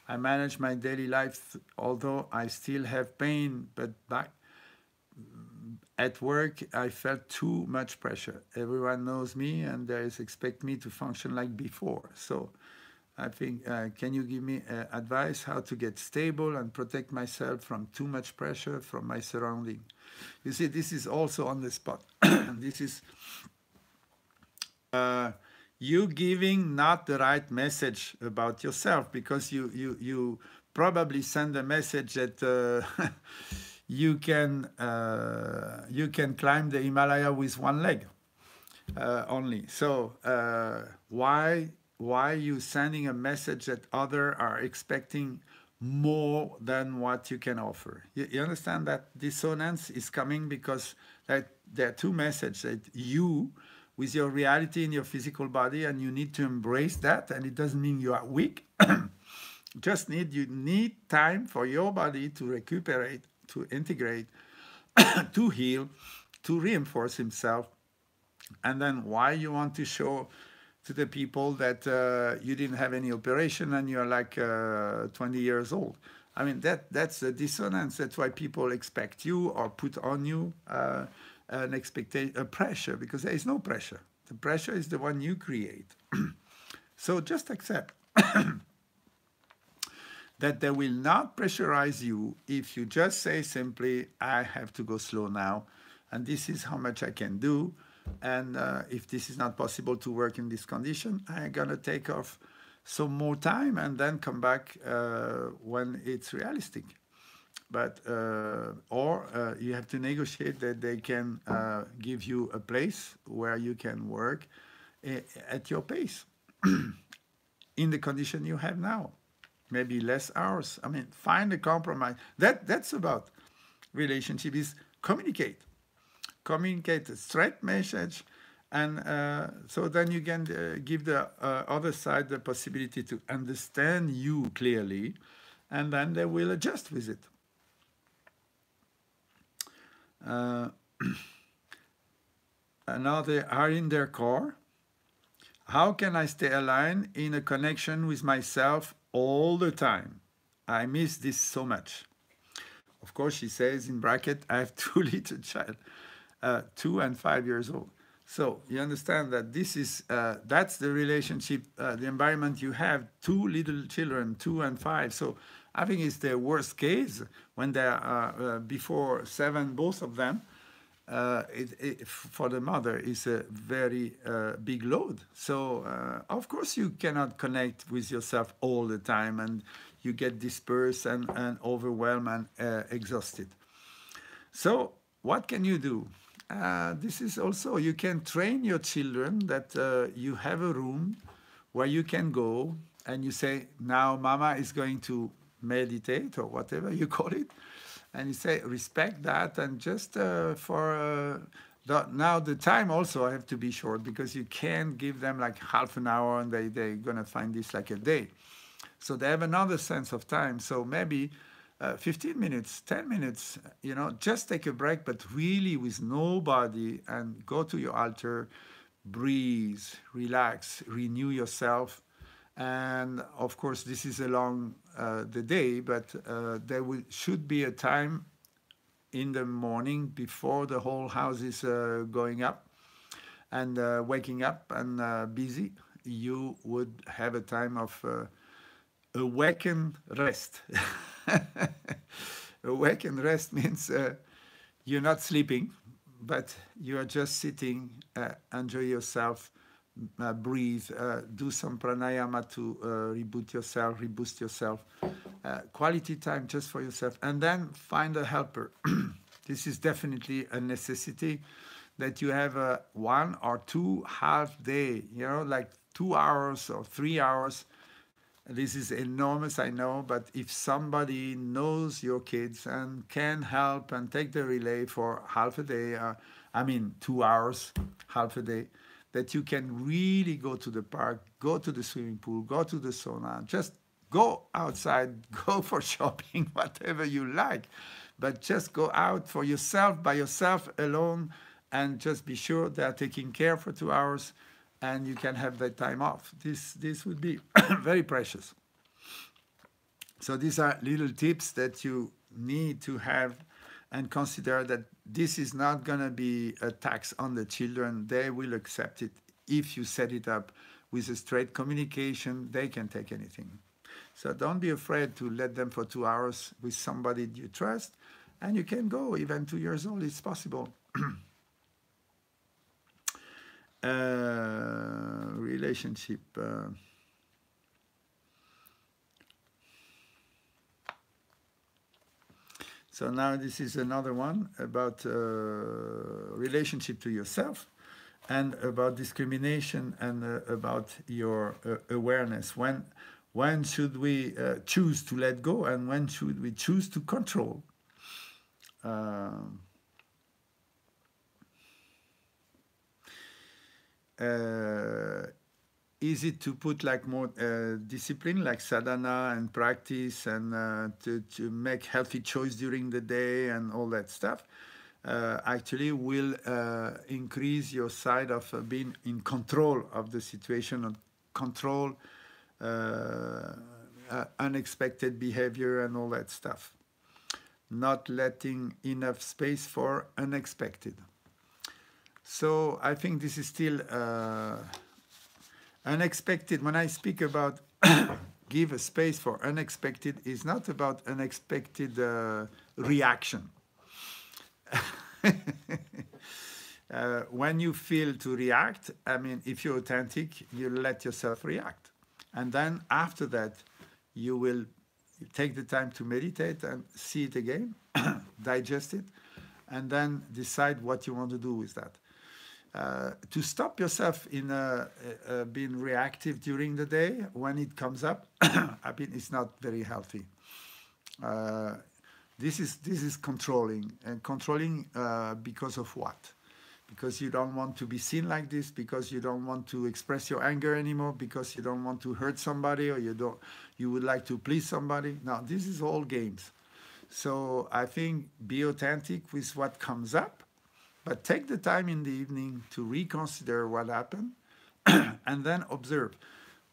I manage my daily life, although I still have pain, but back at work, I felt too much pressure. Everyone knows me and they expect me to function like before. So I think, can you give me advice how to get stable and protect myself from too much pressure from my surrounding? You see, this is also on the spot. This is you giving not the right message about yourself, because you probably send a message that you can climb the Himalaya with one leg only. So why you sending a message that others are expecting more than what you can offer? You understand that dissonance is coming because there are two messages that you, with your reality in your physical body, and you need to embrace that, and it doesn't mean you are weak. You need time for your body to recuperate, to integrate, to heal, to reinforce himself. And then why you want to show to the people that you didn't have any operation and you're like 20 years old. I mean, that's the dissonance. That's why people expect you or put on you an expectation, a pressure, because there is no pressure. The pressure is the one you create. So just accept that they will not pressurize you if you just say simply, I have to go slow now, and this is how much I can do. And if this is not possible to work in this condition, I'm going to take off some more time and then come back when it's realistic. But or you have to negotiate that they can give you a place where you can work at your pace in the condition you have now. Maybe less hours. I mean, find a compromise. That's about relationship, is communicate a straight message, and so then you can give the other side the possibility to understand you clearly, and then they will adjust with it. Now they are in their core. How can I stay aligned in a connection with myself all the time? I miss this so much. Of course, she says in bracket, I have 2 little child, 2 and 5 years old. So you understand that this is that's the relationship, the environment you have. 2 little children, 2 and 5. So I think it's the worst case when they are before 7, both of them. For the mother is a very big load. So of course you cannot connect with yourself all the time, and you get dispersed and overwhelmed and exhausted. So what can you do? This is also, you can train your children that you have a room where you can go and you say, now mama is going to meditate, or whatever you call it. And you say, respect that, and just for now the time also I have to be short, because you can't give them like half an hour and they're going to find this like a day. So they have another sense of time. So maybe 15 minutes, 10 minutes, you know, just take a break, but really with nobody, and go to your altar, breathe, relax, renew yourself. And of course, this is along the day, but there should be a time in the morning before the whole house is going up and waking up and busy. You would have a time of awakened rest. Awakened rest means you're not sleeping, but you are just sitting, enjoy yourself, breathe, do some pranayama to reboot yourself, reboost yourself. Quality time just for yourself, and then find a helper. This is definitely a necessity, that you have a 1 or 2 half day, like 2 hours or 3 hours. This is enormous, I know, but if somebody knows your kids and can help and take the relay for half a day, 2 hours, half a day, that you can really go to the park, go to the swimming pool, go to the sauna, just go outside, go for shopping, whatever you like, but just go out for yourself, by yourself, alone, and just be sure they are taking care for 2 hours, and you can have that time off. This would be very precious. So these are little tips that you need to have, and consider that this is not going to be a tax on the children. They will accept it if you set it up with a straight communication. They can take anything. So don't be afraid to let them for 2 hours with somebody you trust, and you can go even 2 years old. It's possible. Relationship. So now this is another one about relationship to yourself, and about discrimination, and about your awareness. When should we choose to let go, and when should we choose to control? Easy to put like more discipline, like sadhana and practice, and to make healthy choice during the day and all that stuff, actually will increase your side of being in control of the situation, and control unexpected behavior and all that stuff. Not letting enough space for unexpected. So I think this is still unexpected. When I speak about give a space for unexpected, is not about unexpected reaction. When you feel to react, if you're authentic, you let yourself react. And then after that, you will take the time to meditate and see it again, digest it, and then decide what you want to do with that. To stop yourself in being reactive during the day when it comes up, it's not very healthy. This is controlling, and controlling because of what? Because you don't want to be seen like this, because you don't want to express your anger anymore, because you don't want to hurt somebody, or you would like to please somebody. Now, this is all games. So I think be authentic with what comes up, but take the time in the evening to reconsider what happened, and then observe.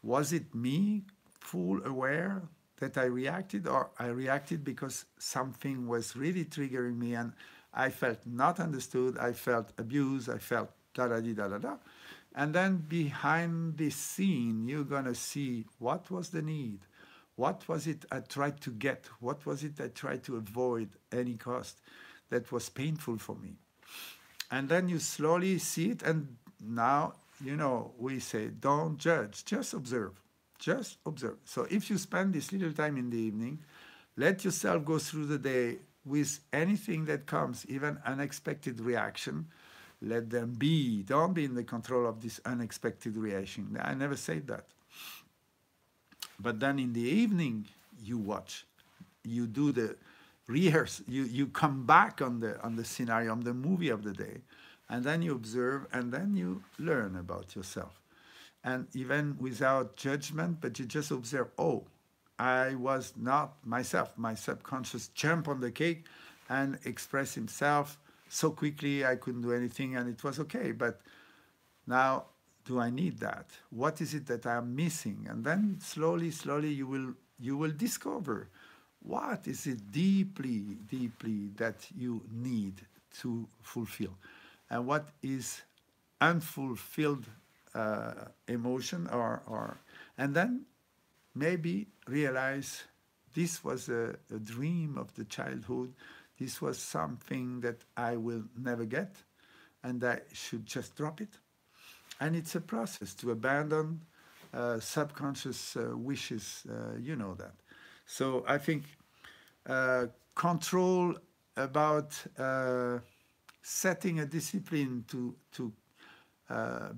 Was it me, full aware, that I reacted, or I reacted because something was really triggering me, and I felt not understood, I felt abused, I felt da-da-di-da-da-da. And then behind this scene, you're going to see what was the need. What was it I tried to get? What was it I tried to avoid at any cost that was painful for me? And then you slowly see it, and now, we say, don't judge, just observe. Just observe. So if you spend this little time in the evening, let yourself go through the day with anything that comes, even unexpected reaction. Let them be. Don't be in the control of this unexpected reaction. I never said that. But then in the evening, you watch. You do the rehearse. You come back on the scenario, on the movie of the day, and then you observe, and then you learn about yourself. And even without judgment, but you just observe, oh, I was not myself. My subconscious jumped on the cake and expressed himself so quickly I couldn't do anything, and it was okay. But now, do I need that? What is it that I'm missing? And then slowly you will discover what is it deeply that you need to fulfill, and what is unfulfilled emotion, and then maybe realize this was a dream of the childhood. This was something that I will never get, and I should just drop it And it's a process to abandon subconscious wishes, you know that. So I think control about setting a discipline to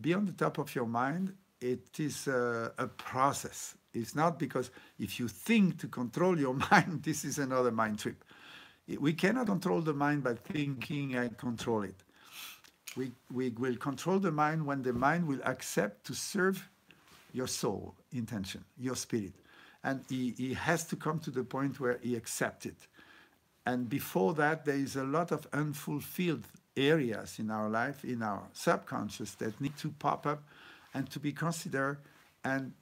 be on the top of your mind, it is a process. It's not because if you think to control your mind, this is another mind trip. We cannot control the mind by thinking and control it. We will control the mind when the mind will accept to serve your soul intention, your spirit. And he has to come to the point where he accepts it. And before that, there is a lot of unfulfilled areas in our life, in our subconscious, that need to pop up and to be considered, and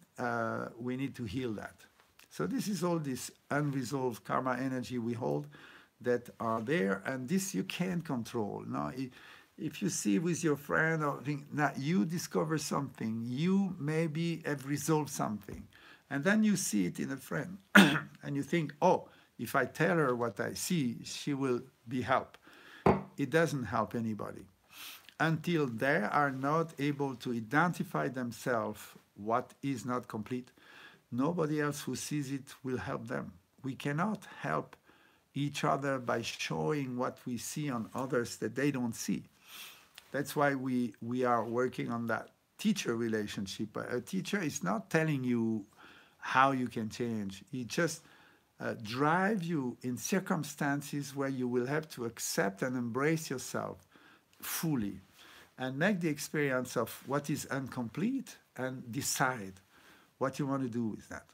we need to heal that. So this is all this unresolved karma energy we hold that are there, and this you can't control. Now, if you see with your friend or think, now you discover something, you maybe have resolved something, and then you see it in a friend, and you think, oh, if I tell her what I see, she will be helped. It doesn't help anybody. Until they are not able to identify themselves what is not complete, nobody else who sees it will help them. We cannot help each other by showing what we see on others that they don't see. That's why we are working on that teacher relationship. A teacher is not telling you how you can change. He just drive you in circumstances where you will have to accept and embrace yourself fully and make the experience of what is incomplete and decide what you want to do with that.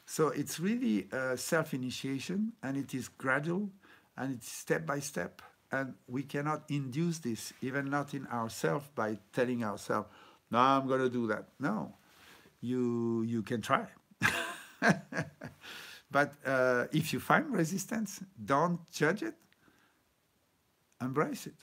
So it's really self-initiation, and it is gradual, and it's step by step, and we cannot induce this, even not in ourselves, by telling ourselves, no, I'm going to do that. No, you can try. But if you find resistance, don't judge it, embrace it.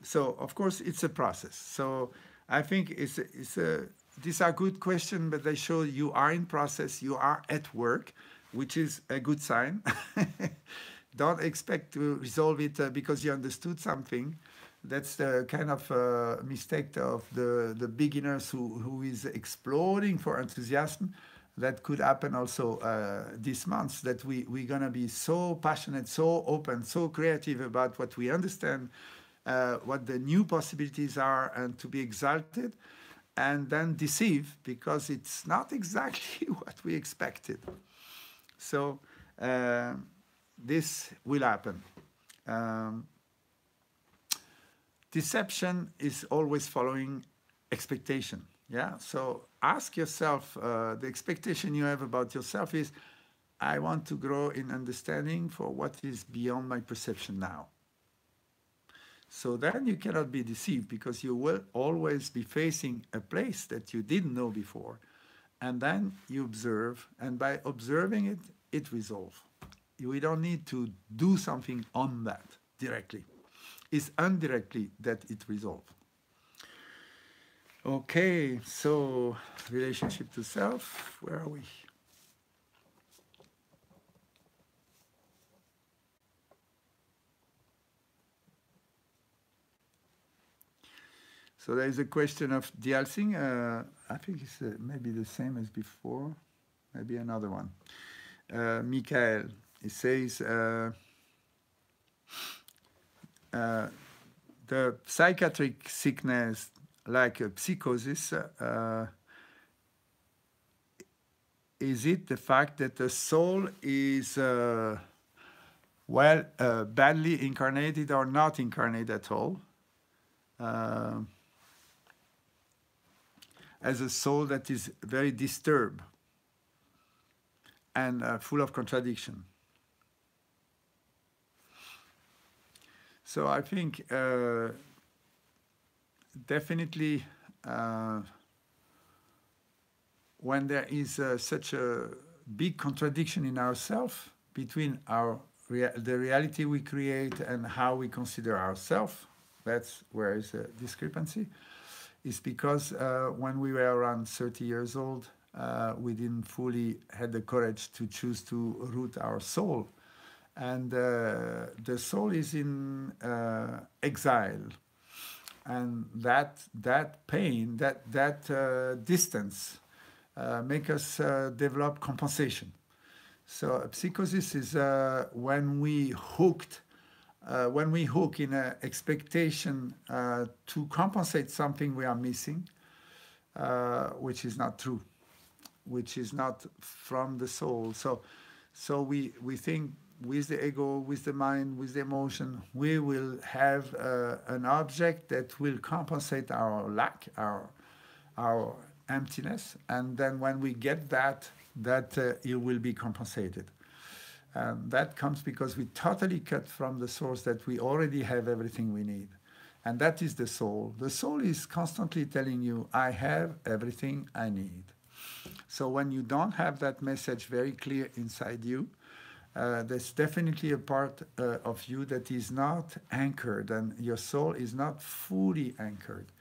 So, of course, it's a process. So I think these are good questions, but they show you are in process, you are at work, which is a good sign. Don't expect to resolve it because you understood something. That's the kind of mistake of the beginners who is exploding for enthusiasm. That could happen also this month, that we're going to be so passionate, so open, so creative about what we understand, what the new possibilities are, and to be exalted, and then deceive because it's not exactly what we expected. So this will happen. Deception is always following expectation. Yeah, so ask yourself, the expectation you have about yourself is, I want to grow in understanding for what is beyond my perception now. So then you cannot be deceived, because you will always be facing a place that you didn't know before. And then you observe, and by observing it, it resolves. We don't need to do something on that directly. It's indirectly that it resolves. Okay, so relationship to self, where are we? So there is a question of Dialsing. I think it's maybe the same as before, maybe another one. Michael, he says, the psychiatric sickness like a psychosis, is it the fact that the soul is badly incarnated or not incarnated at all? As a soul that is very disturbed and full of contradiction. So I think definitely when there is such a big contradiction in ourselves between the reality we create and how we consider ourselves, that's where is a discrepancy, is because when we were around 30 years old, we didn't fully had the courage to choose to root our soul. And the soul is in exile. And that pain, that distance, make us develop compensation. So psychosis is when we hook in an expectation to compensate something we are missing, which is not true, which is not from the soul. So we think with the ego, with the mind, with the emotion, we will have an object that will compensate our lack, our emptiness, and then when we get that, it will be compensated. That comes because we totally cut from the source that we already have everything we need. And that is the soul. The soul is constantly telling you, I have everything I need. So when you don't have that message very clear inside you, there's definitely a part of you that is not anchored, and your soul is not fully anchored.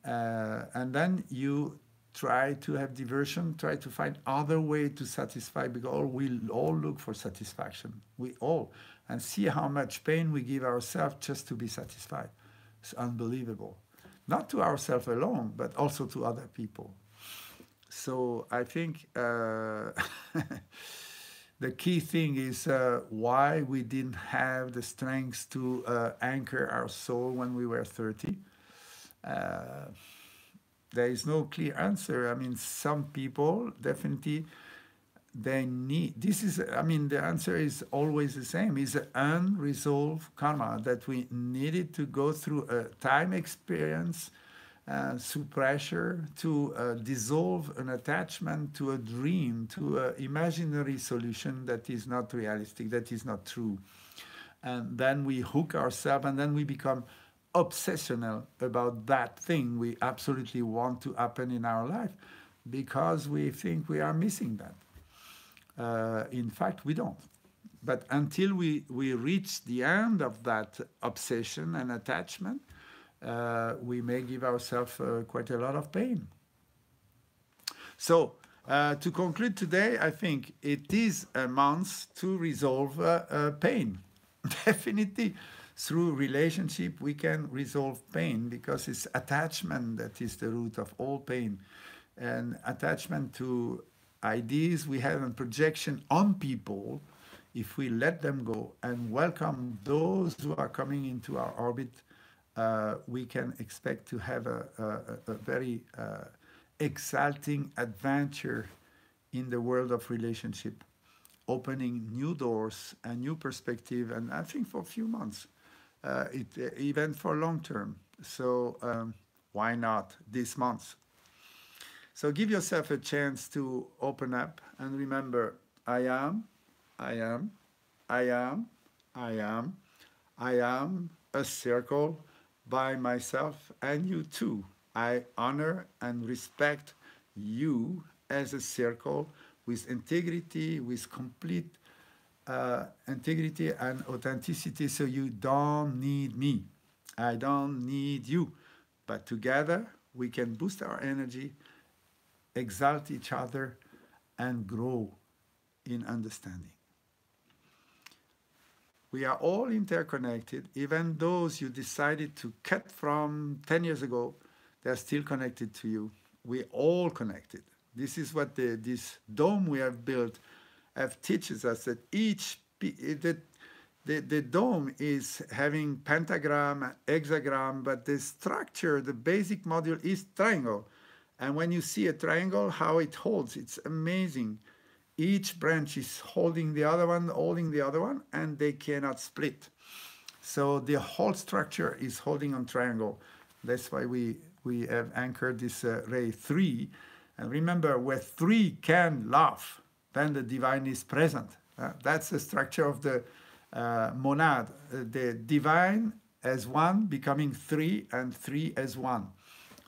And then you try to have diversion, try to find other way to satisfy, because we all look for satisfaction. We all, and see how much pain we give ourselves just to be satisfied. It's unbelievable. Not to ourselves alone, but also to other people. So I think the key thing is why we didn't have the strength to anchor our soul when we were 30. There is no clear answer. I mean, some people definitely they need. This is. I mean, the answer is always the same. Is an unresolved karma that we needed to go through a time experience through pressure to dissolve an attachment to a dream, to an imaginary solution that is not realistic, that is not true. And then we hook ourselves, and then we become obsessional about that thing we absolutely want to happen in our life because we think we are missing that. In fact, we don't. But until we reach the end of that obsession and attachment, we may give ourselves quite a lot of pain. So, to conclude today, I think it is a month to resolve pain. Definitely, through relationship, we can resolve pain because it's attachment that is the root of all pain. And attachment to ideas we have and projection on people, if we let them go and welcome those who are coming into our orbit, we can expect to have a very exciting adventure in the world of relationship, opening new doors and new perspective, and I think for a few months, even for long term. So why not this month? So give yourself a chance to open up and remember, I am, I am, I am, I am, I am a circle by myself and you too. I honor and respect you as a circle with integrity, with complete integrity and authenticity, so you don't need me. I don't need you. But together we can boost our energy, exalt each other, and grow in understanding. We are all interconnected. Even those you decided to cut from 10 years ago, they're still connected to you. We're all connected. This is what this dome we have built teaches us, that the dome is having pentagram, hexagram, but the structure, the basic module is triangle. And when you see a triangle, how it holds, it's amazing. Each branch is holding the other one, and they cannot split. So the whole structure is holding on triangle. That's why we have anchored this ray 3. And remember, where 3 can laugh, then the divine is present. That's the structure of the monad. The divine as 1 becoming 3, and 3 as 1.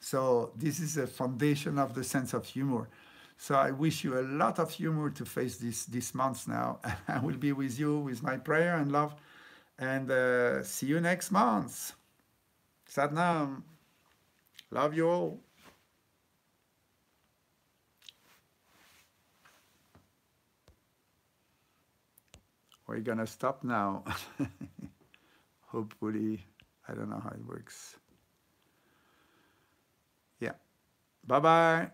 So this is a foundation of the sense of humor. So I wish you a lot of humor to face this month now. I will be with you with my prayer and love. And see you next month. Satnam. Love you all. We're gonna stop now. Hopefully, I don't know how it works. Bye-bye.